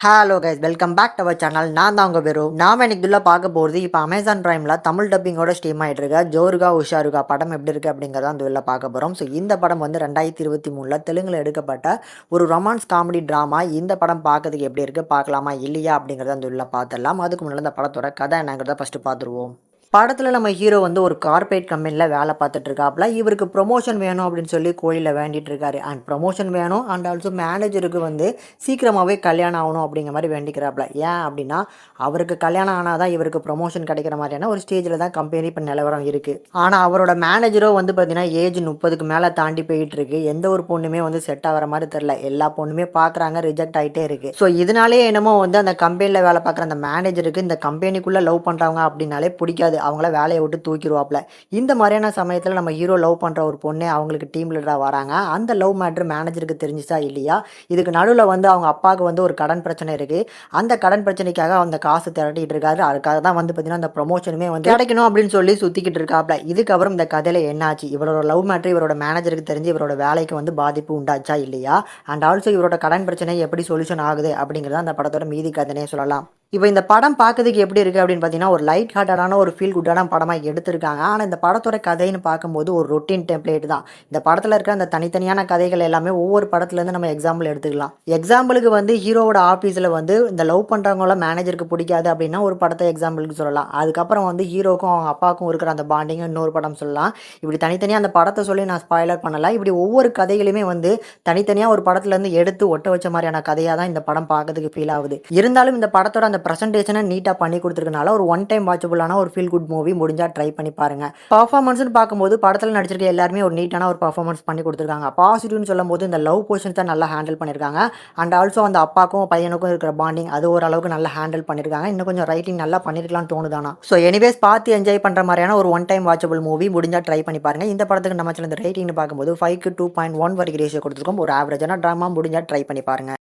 Hello guys, welcome back to our channel. நான் தான் உங்கள் வெறும். நாம் இன்னைக்கு இதில் பார்க்க போகிறது இப்போ அமேசான் ப்ரைமில் தமிழ் டப்பிங்கோட ஸ்ட்ரீம் ஆகிட்டு இருக்க ஜோருகா உஷாருகா படம் எப்படி இருக்குது அப்படிங்கிறத அந்த வெளில பார்க்க போகிறோம். ஸோ இந்த படம் வந்து 2023 தெலுங்கில் எடுக்கப்பட்ட ஒரு ரொமான்ஸ் காமெடி ட்ராமா. இந்த படம் பார்க்கறதுக்கு எப்படி இருக்குது, பார்க்கலாமா இல்லையா அப்படிங்கிறத அந்த வெளில பார்த்துடலாம். அதுக்கு முன்னாடி இந்த படத்தோட கதை என்னங்கிறத ஃபஸ்ட்டு பார்த்துருவோம். படத்தில் நம்ம ஹீரோ வந்து ஒரு கார்ப்பரேட் கம்பெனியில் வேலை பார்த்துட்டு இருக்காப்புல. இவருக்கு ப்ரொமோஷன் வேணும் அப்படின்னு சொல்லி கோயிலில் வேண்டிட்டு இருக்காரு. அண்ட் ப்ரொமோஷன் வேணும் அண்ட் ஆல்சோ மேனேஜருக்கு வந்து சீக்கிரமாகவே கல்யாணம் ஆகணும் அப்படிங்கிற மாதிரி வேண்டிக்கிறாப்புல. ஏன் அப்படின்னா அவருக்கு கல்யாணம் ஆனால் தான் இவருக்கு ப்ரொமோஷன் கிடைக்கிற மாதிரியான ஒரு ஸ்டேஜில் தான் கம்பெனி இப்போ நிலவரம் இருக்குது. ஆனால் அவரோட மேனேஜரோ வந்து பார்த்தீங்கன்னா ஏஜ் 30க்கு மேலே தாண்டி போயிட்டு இருக்கு. எந்த ஒரு பொண்ணுமே வந்து செட் ஆகிற மாதிரி தெரில. எல்லா பொண்ணுமே பார்க்குறாங்க, ரிஜெக்ட் ஆகிட்டே இருக்குது. ஸோ இதனாலே என்னமோ வந்து அந்த கம்பெனியில் வேலை பார்க்குற அந்த மேனேஜருக்கு இந்த கம்பெனிக்குள்ளே லவ் பண்ணுறவங்க அப்படின்னாலே பிடிக்காது. அவங்கள வேலையை விட்டு தூக்கிடுவாப்ல. இந்த மாதிரியான சமயத்தில் நம்ம ஹீரோ லவ் பண்ணுற ஒரு பொண்ணு அவங்களுக்கு டீம் லீடராக வராங்க. அந்த லவ் மேட்ரு மேனேஜருக்கு தெரிஞ்சிச்சா இல்லையா, இதுக்கு நடுவில் வந்து அவங்க அப்பாவுக்கு வந்து ஒரு கடன் பிரச்சனை இருக்குது. அந்த கடன் பிரச்சனைக்காக அந்த காசு திரட்டிட்டு இருக்காரு. அதுக்காக தான் வந்து பார்த்தீங்கன்னா அந்த ப்ரொமோஷனுமே வந்து கிடைக்கணும் அப்படின்னு சொல்லி சுற்றிக்கிட்டு இருக்காப்ல. இதுக்கப்புறம் இந்த கதையில் என்னாச்சு, இவரோட லவ் மேட்ரு இவரோட மேனேஜருக்கு தெரிஞ்சு இவரோட வேலைக்கு வந்து பாதிப்பு உண்டாச்சா இல்லையா, அண்ட் ஆல்சோ இவரோட கடன் பிரச்சனை எப்படி சொல்யூஷன் ஆகுது அப்படிங்கிறத அந்த படத்தோட மீதி கதைனே சொல்லலாம். இப்போ இந்த படம் பார்க்கறதுக்கு எப்படி இருக்குது அப்படின்னு பார்த்தீங்கன்னா ஒரு லைட் ஹார்ட்டடான ஒரு ஃபீல் குட்டான படமாக எடுத்திருக்காங்க. ஆனால் இந்த படத்தோட கதைன்னு பார்க்கும்போது ஒரு ரொட்டீன் டெம்ப்ளேட் தான். இந்த படத்தில் இருக்க அந்த தனித்தனியான கதைகள் எல்லாமே ஒவ்வொரு படத்துலேருந்து நம்ம எக்ஸாம்பிள் எடுத்துக்கலாம். எக்ஸாம்பிளுக்கு வந்து ஹீரோவோட ஆஃபீஸில் வந்து இந்த லவ் பண்ணுறவங்கள மேனேஜருக்கு பிடிக்காது அப்படின்னா ஒரு படத்தை எக்ஸாம்பிளுக்கு சொல்லலாம். அதுக்கப்புறம் வந்து ஹீரோக்கும் அவங்க அப்பாவுக்கும் இருக்கிற அந்த பாண்டிங் இன்னொரு படம் சொல்லலாம். இப்படி தனித்தனியாக அந்த படத்தை சொல்லி நான் ஸ்பாய்லர் பண்ணலை. இப்படி ஒவ்வொரு கதைகளுமே வந்து தனித்தனியாக ஒரு படத்துலேருந்து எடுத்து ஒட்ட வச்ச மாதிரியான கதையாக தான் இந்த படம் பார்க்கறதுக்கு ஃபீல் ஆகுது. இருந்தாலும் இந்த படத்தோட அந்த ப்ரெசன்டேஷனை நீட்டாக பண்ணி கொடுத்துருக்கனால ஒரு ஒன் டைம் வாட்சபுளான ஒரு ஃபீல் குட் மூவி முடிஞ்சால் ட்ரை பண்ணி பாருங்க. பர்ஃபார்மன்ஸ்னு பார்க்கும்போது படத்தில் நடிச்சிருக்க எல்லாருமே ஒரு நீட்டான ஒரு பர்ஃபார்மன்ஸ் பண்ணி கொடுத்துருக்காங்க. பாசிட்டிவ்னு சொல்லும் போது இந்த லவ் போர்ஷன்ஸை நல்லா ஹேண்டில் பண்ணியிருக்காங்க. அண்ட் ஆல்சோ அந்த அப்பாக்கும் பையனுக்கும் இருக்கிற பாண்டிங் அது ஓரளவுக்கு நல்லா ஹேண்டில் பண்ணியிருக்காங்க. இன்னும் கொஞ்சம் ரைட்டிங் நல்லா பண்ணியிருக்கலாம்னு தோணுதானா. ஸோ எனிவேஸ் பார்த்து என்ஜாய் பண்ணுற மாதிரியான ஒரு ஒன் டைம் வாட்சபிள் மூவி முடிஞ்சால் ட்ரை பண்ணி பாருங்க. இந்த படத்துக்கு நம்ம சேனல் ரேட்டிங்னு பார்க்கும்போது 5க்கு 2.1 வரைக்கும் ரேஷியோ கொடுத்துருக்கோம். ஒரு ஆவரேஜான ட்ராமா முடிஞ்சால் ட்ரை பண்ணி பாருங்க.